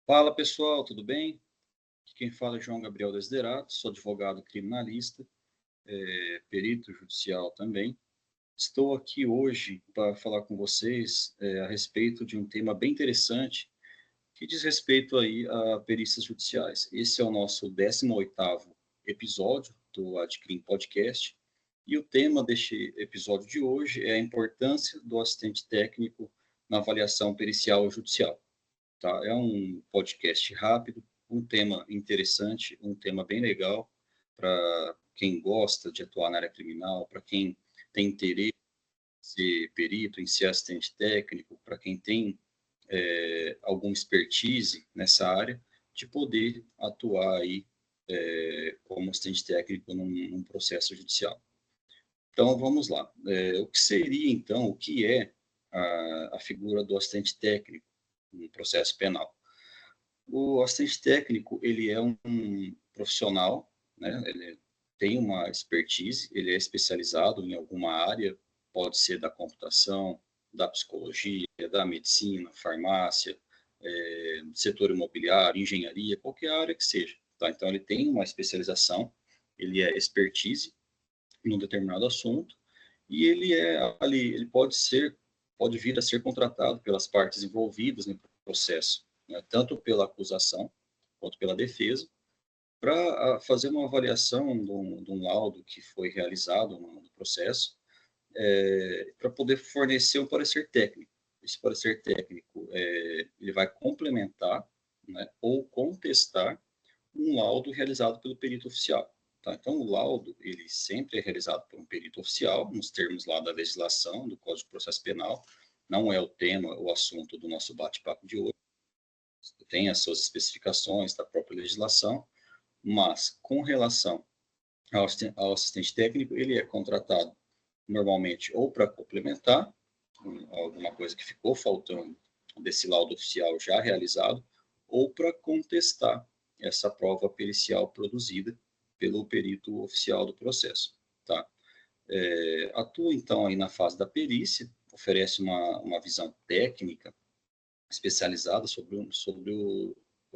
Fala pessoal, tudo bem? Aqui quem fala é João Gabriel Desiderato, sou advogado criminalista, perito judicial também. Estou aqui hoje para falar com vocês a respeito de um tema bem interessante que diz respeito aí a perícias judiciais. Esse é o nosso 18º episódio do Adcrim Podcast e o tema deste episódio de hoje é a importância do assistente técnico na avaliação pericial judicial. Tá? É um podcast rápido, um tema interessante, um tema bem legal para quem gosta de atuar na área criminal, para quem tem interesse em ser perito, em ser assistente técnico, para quem tem alguma expertise nessa área, de poder atuar aí como assistente técnico num processo judicial. Então, vamos lá. O que seria, então, o que é a figura do assistente técnico no processo penal? O assistente técnico, ele é um profissional, né? Ele tem uma expertise, ele é especializado em alguma área, pode ser da computação, da psicologia, da medicina, farmácia, setor imobiliário, engenharia, qualquer área que seja. Tá? Então, ele tem uma especialização, ele é expertise em um determinado assunto e ele é ali, ele pode vir a ser contratado pelas partes envolvidas no processo, né, tanto pela acusação quanto pela defesa, para fazer uma avaliação de um laudo que foi realizado no processo, para poder fornecer um parecer técnico. Esse parecer técnico ele vai complementar, né, ou contestar um laudo realizado pelo perito oficial. Tá? Então, o laudo, ele sempre é realizado por um perito oficial, nos termos lá da legislação, do Código de Processo Penal, não é o tema, o assunto do nosso bate-papo de hoje, tem as suas especificações da própria legislação, mas com relação ao assistente técnico, ele é contratado normalmente ou para complementar alguma coisa que ficou faltando desse laudo oficial já realizado, ou para contestar essa prova pericial produzida pelo perito oficial do processo. Tá? Atua, então, aí na fase da perícia, oferece uma visão técnica especializada sobre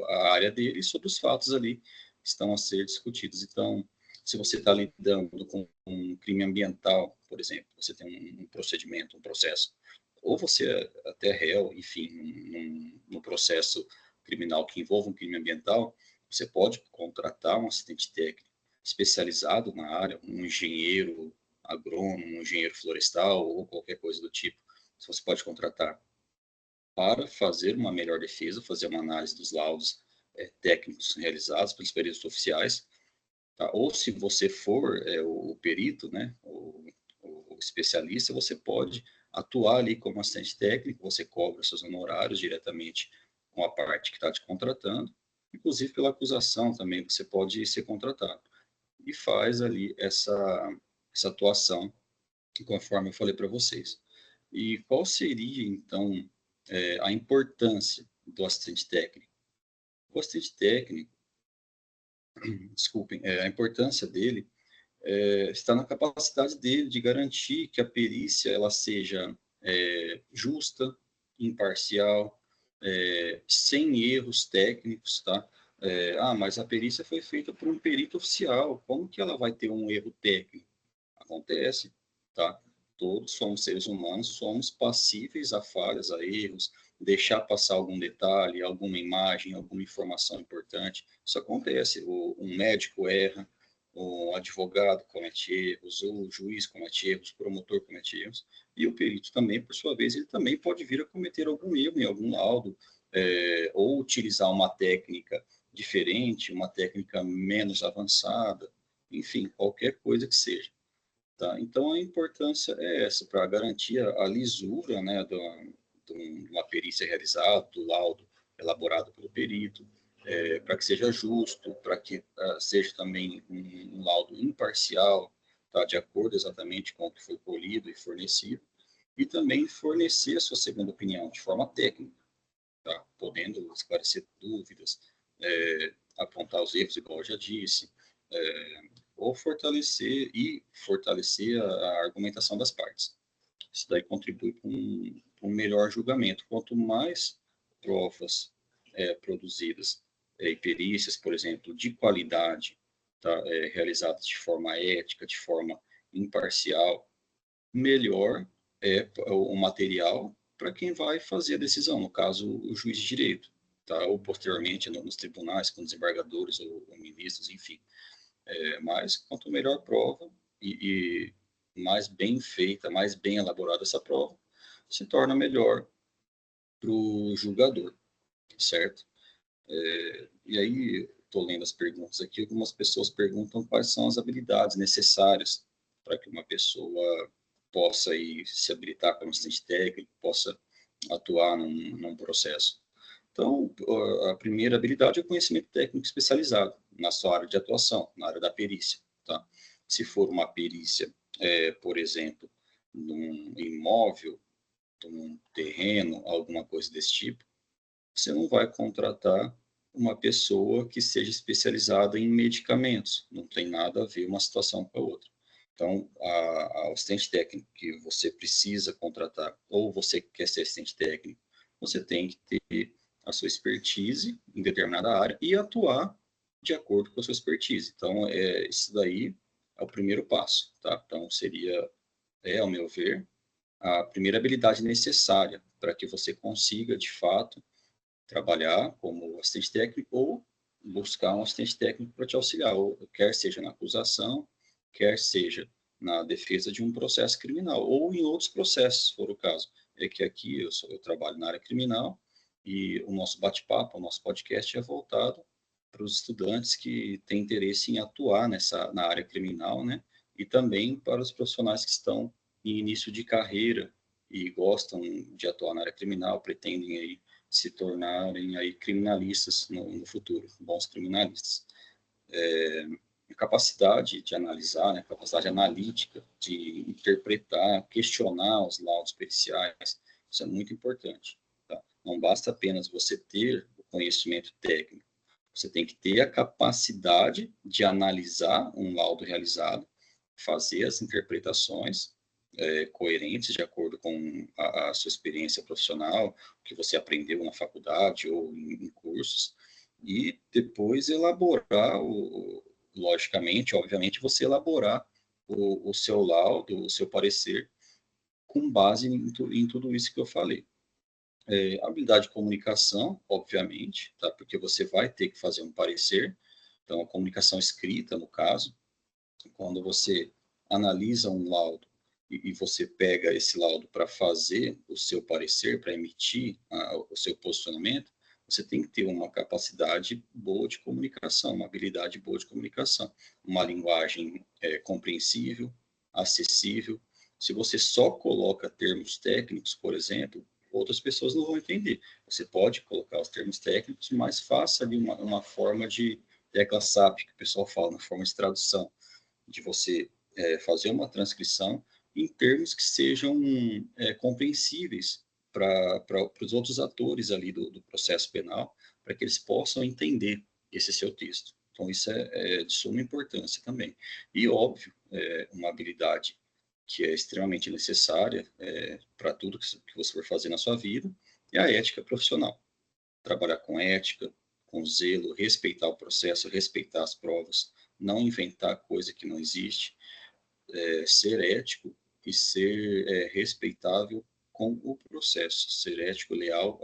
a área dele e sobre os fatos ali que estão a ser discutidos. Então, se você está lidando com um crime ambiental, por exemplo, você tem um procedimento, um processo, ou você é até réu, enfim, num processo criminal que envolva um crime ambiental, você pode contratar um assistente técnico especializado na área, um engenheiro agrônomo, um engenheiro florestal ou qualquer coisa do tipo. Você pode contratar para fazer uma melhor defesa, fazer uma análise dos laudos técnicos realizados pelos peritos oficiais, tá? Ou se você for o perito, né, o especialista, você pode atuar ali como assistente técnico, você cobra seus honorários diretamente com a parte que está te contratando, inclusive pela acusação também você pode ser contratado. E faz ali essa atuação, conforme eu falei para vocês. E qual seria, então, a importância do assistente técnico? O assistente técnico, desculpem, a importância dele está na capacidade dele de garantir que a perícia ela seja justa, imparcial, sem erros técnicos, tá? Mas a perícia foi feita por um perito oficial, como que ela vai ter um erro técnico? Acontece, tá? Todos somos seres humanos, somos passíveis a falhas, a erros, deixar passar algum detalhe, alguma imagem, alguma informação importante. Isso acontece. Um médico erra, o advogado comete erros, o juiz comete erros, o promotor comete erros, e o perito também, por sua vez, ele também pode vir a cometer algum erro em algum laudo, ou utilizar uma técnica diferente, uma técnica menos avançada, enfim, qualquer coisa que seja. Tá? Então, a importância é essa, para garantir a lisura, né, de uma perícia realizada, do laudo elaborado pelo perito, para que seja justo, para que seja também um laudo imparcial, tá, de acordo exatamente com o que foi colhido e fornecido, e também fornecer a sua segunda opinião de forma técnica, tá, podendo esclarecer dúvidas, apontar os erros, igual eu já disse, ou fortalecer a argumentação das partes. Isso daí contribui para um melhor julgamento. Quanto mais provas produzidas e perícias, por exemplo, de qualidade, tá, realizadas de forma ética, de forma imparcial, melhor é o material para quem vai fazer a decisão, no caso, o juiz de direito, tá, ou posteriormente nos tribunais, com desembargadores ou ministros, enfim. Mas quanto melhor a prova e mais bem feita, mais bem elaborada essa prova, se torna melhor para o julgador, certo? E aí, estou lendo as perguntas aqui, algumas pessoas perguntam quais são as habilidades necessárias para que uma pessoa possa aí se habilitar como assistente técnico, possa atuar num processo. Então, a primeira habilidade é o conhecimento técnico especializado na sua área de atuação, na área da perícia. Tá? Se for uma perícia, por exemplo, num imóvel, num terreno, alguma coisa desse tipo, você não vai contratar uma pessoa que seja especializada em medicamentos. Não tem nada a ver uma situação com a outra. Então, a assistente técnico que você precisa contratar, ou você quer ser assistente técnico, você tem que ter a sua expertise em determinada área e atuar de acordo com a sua expertise. Então, isso daí é o primeiro passo, tá? Então, seria, ao meu ver, a primeira habilidade necessária para que você consiga, de fato, trabalhar como assistente técnico ou buscar um assistente técnico para te auxiliar, ou, quer seja na acusação, quer seja na defesa de um processo criminal, ou em outros processos, se for o caso. É que aqui eu trabalho na área criminal e o nosso bate-papo, o nosso podcast é voltado para os estudantes que têm interesse em atuar na área criminal, né? E também para os profissionais que estão em início de carreira e gostam de atuar na área criminal, pretendem aí se tornarem aí criminalistas no futuro, bons criminalistas. A capacidade de analisar, né, a capacidade analítica de interpretar, questionar os laudos periciais, isso é muito importante. Tá? Não basta apenas você ter o conhecimento técnico, você tem que ter a capacidade de analisar um laudo realizado, fazer as interpretações coerentes de acordo com a sua experiência profissional, o que você aprendeu na faculdade ou em cursos, e depois elaborar, logicamente, obviamente, você elaborar o seu laudo, o seu parecer, com base em tudo isso que eu falei. Habilidade de comunicação, obviamente, tá? Porque você vai ter que fazer um parecer, então a comunicação escrita, no caso, quando você analisa um laudo e você pega esse laudo para fazer o seu parecer, para emitir o seu posicionamento, você tem que ter uma capacidade boa de comunicação, uma habilidade boa de comunicação, uma linguagem compreensível, acessível. Se você só coloca termos técnicos, por exemplo, outras pessoas não vão entender. Você pode colocar os termos técnicos, mas faça ali uma forma de tecla SAP, que o pessoal fala, na forma de tradução, de você fazer uma transcrição em termos que sejam compreensíveis para os outros atores ali do processo penal, para que eles possam entender esse seu texto. Então, isso é de suma importância também. E, óbvio, uma habilidade que é extremamente necessária para tudo que você for fazer na sua vida é a ética profissional. Trabalhar com ética, com zelo, respeitar o processo, respeitar as provas, não inventar coisa que não existe, ser ético e ser respeitável com o processo, ser ético, leal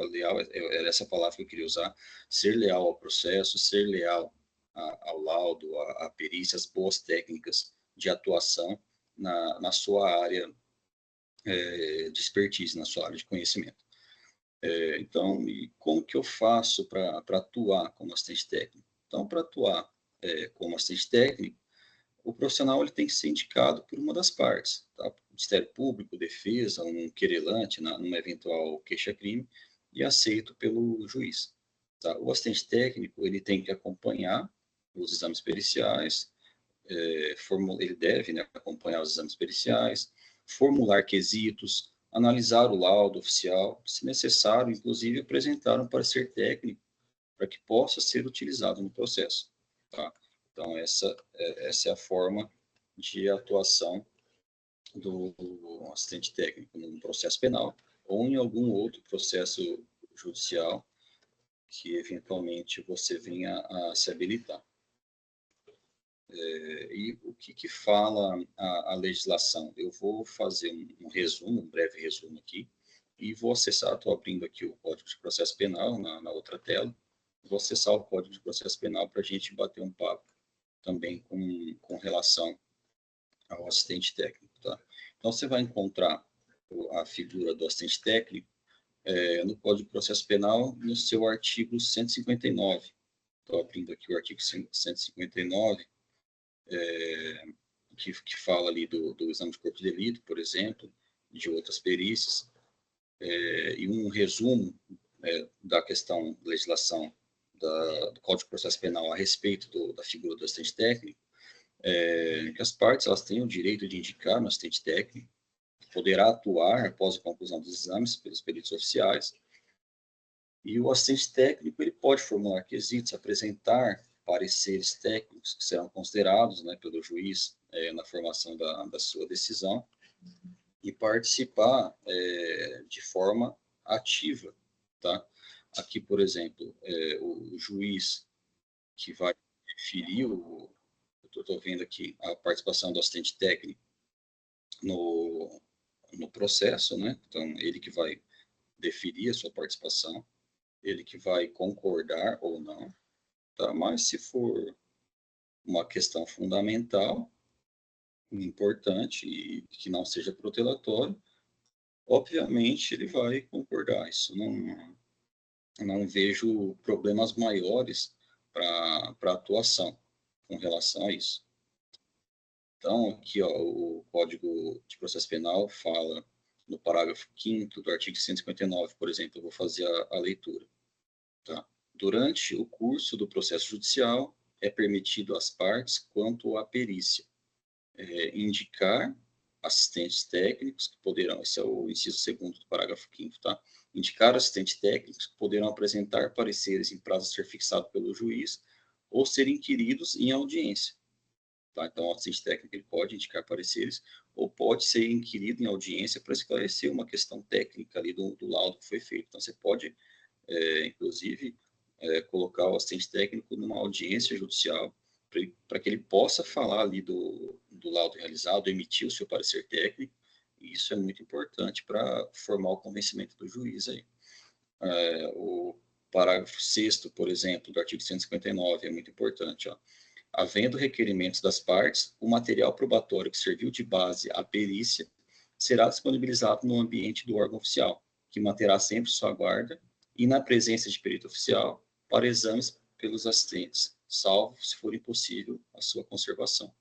é essa palavra que eu queria usar, ser leal ao processo, ser leal ao laudo, à perícia, às boas técnicas de atuação na sua área de expertise, na sua área de conhecimento. Então, e como que eu faço para atuar como assistente técnico? Então, para atuar como assistente técnico, o profissional ele tem que ser indicado por uma das partes, tá? Ministério Público, Defesa, um querelante numa eventual queixa-crime e aceito pelo juiz. Tá? O assistente técnico ele tem que acompanhar os exames periciais, ele deve, né, acompanhar os exames periciais, formular quesitos, analisar o laudo oficial, se necessário, inclusive apresentar um parecer técnico para que possa ser utilizado no processo. Tá? Então, essa é a forma de atuação do assistente técnico num processo penal ou em algum outro processo judicial que eventualmente você venha a se habilitar. E o que fala a legislação? Eu vou fazer um resumo, um breve resumo aqui, e vou acessar, estou abrindo aqui o Código de Processo Penal na outra tela, vou acessar o Código de Processo Penal para a gente bater um papo também com relação ao assistente técnico. Tá? Então, você vai encontrar a figura do assistente técnico no Código de Processo Penal, no seu artigo 159. Estou abrindo aqui o artigo 159, que fala ali do exame de corpo de delito, por exemplo, de outras perícias, e um resumo da questão da legislação do Código de Processo Penal a respeito da figura do assistente técnico, que as partes elas têm o direito de indicar no assistente técnico, poderá atuar após a conclusão dos exames pelos peritos oficiais, e o assistente técnico ele pode formular quesitos, apresentar pareceres técnicos que serão considerados, né, pelo juiz na formação da sua decisão e participar de forma ativa, tá? Aqui, por exemplo, o juiz que vai deferir, eu estou vendo aqui a participação do assistente técnico no processo, né? Então, ele que vai deferir a sua participação, ele que vai concordar ou não, tá? Mas se for uma questão fundamental, importante e que não seja protelatório, obviamente ele vai concordar. Isso não vejo problemas maiores para a atuação com relação a isso. Então, aqui, ó, o Código de Processo Penal fala no parágrafo 5º do artigo 159, por exemplo, eu vou fazer a leitura. Tá? Durante o curso do processo judicial, é permitido às partes, quanto à perícia, indicar assistentes técnicos que poderão, esse é o inciso 2º do parágrafo 5º, tá? Indicar assistentes técnicos que poderão apresentar pareceres em prazo a ser fixado pelo juiz ou ser inquiridos em audiência. Tá? Então, o assistente técnico ele pode indicar pareceres ou pode ser inquirido em audiência para esclarecer uma questão técnica ali do laudo que foi feito. Então, você pode, inclusive, colocar o assistente técnico numa audiência judicial para que ele possa falar ali do laudo realizado, emitir o seu parecer técnico, e isso é muito importante para formar o convencimento do juiz aí. O parágrafo 6º, por exemplo, do artigo 159 é muito importante, ó. Havendo requerimentos das partes, o material probatório que serviu de base à perícia será disponibilizado no ambiente do órgão oficial, que manterá sempre sua guarda e na presença de perito oficial para exames pelos assistentes, salvo se for impossível a sua conservação.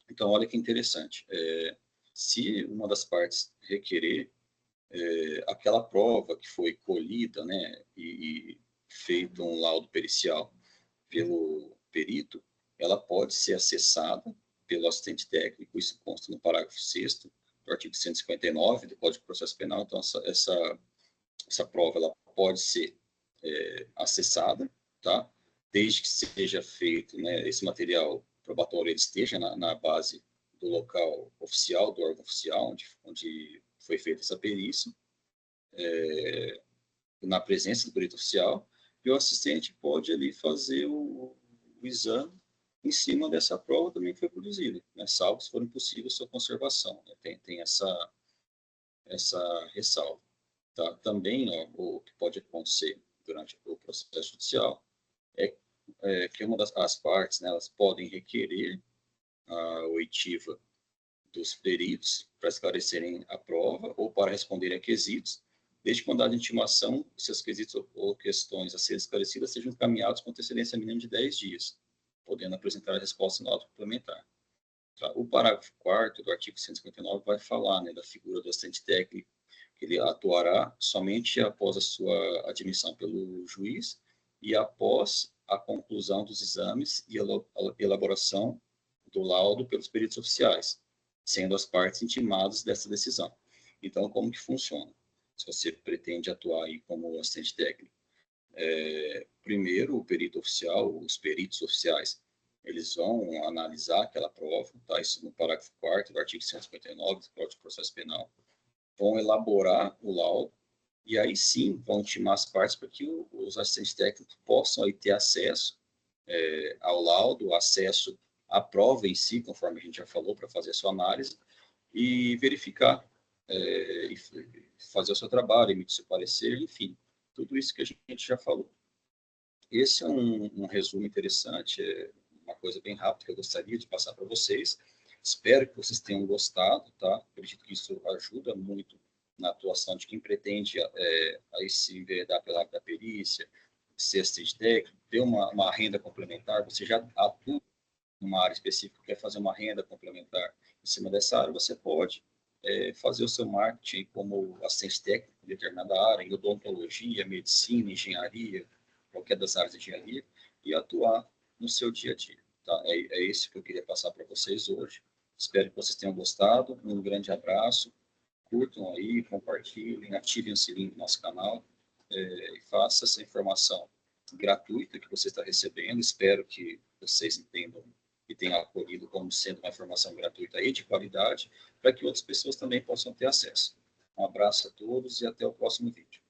Então, olha que interessante. Se uma das partes requerer aquela prova que foi colhida, né, e feito um laudo pericial pelo perito, ela pode ser acessada pelo assistente técnico, isso consta no parágrafo 6º do artigo 159 do Código de Processo Penal. Então, essa prova ela pode ser acessada, tá? Desde que seja feito, né, esse material probatório ele esteja na base do local oficial, do órgão oficial, onde foi feita essa perícia, na presença do perito oficial, e o assistente pode ali fazer o exame em cima dessa prova também que foi produzida, né, salvo se for impossível a sua conservação. Né, tem essa ressalva. Tá? Também, ó, o que pode acontecer durante o processo judicial que uma das partes, né, elas podem requerer a oitiva dos peritos para esclarecerem a prova ou para responderem a quesitos, desde que o mandado de intimação, seus quesitos ou questões a serem esclarecidas sejam encaminhados com antecedência mínima de 10 dias, podendo apresentar a resposta no auto complementar. Tá? O parágrafo 4º do artigo 159 vai falar, né, da figura do assistente técnico, que ele atuará somente após a sua admissão pelo juiz e após a conclusão dos exames e a elaboração do laudo pelos peritos oficiais, sendo as partes intimadas dessa decisão. Então, como que funciona? Se você pretende atuar aí como assistente técnico, primeiro o perito oficial, os peritos oficiais, eles vão analisar aquela prova, tá? Isso no parágrafo 4º do artigo 159 do Código de Processo Penal, vão elaborar o laudo, E aí sim vão intimar as partes para que os assistentes técnicos possam aí ter acesso ao laudo, acesso à prova em si, conforme a gente já falou, para fazer a sua análise e verificar, e fazer o seu trabalho, emitir seu parecer, enfim, tudo isso que a gente já falou. Esse é um resumo interessante, uma coisa bem rápida que eu gostaria de passar para vocês. Espero que vocês tenham gostado, tá? Acredito que isso ajuda muito na atuação de quem pretende aí se enveredar pela área da perícia, ser assistente técnico, ter uma renda complementar. Você já atua numa área específica, quer fazer uma renda complementar em cima dessa área, você pode fazer o seu marketing como assistente técnico em determinada área, em odontologia, medicina, engenharia, qualquer das áreas de engenharia, e atuar no seu dia a dia. Tá? É isso que eu queria passar para vocês hoje. Espero que vocês tenham gostado. Um grande abraço. Curtam aí, compartilhem, ativem o sininho do nosso canal e faça essa informação gratuita que você está recebendo. Espero que vocês entendam e tenham acolhido como sendo uma informação gratuita e de qualidade, para que outras pessoas também possam ter acesso. Um abraço a todos e até o próximo vídeo.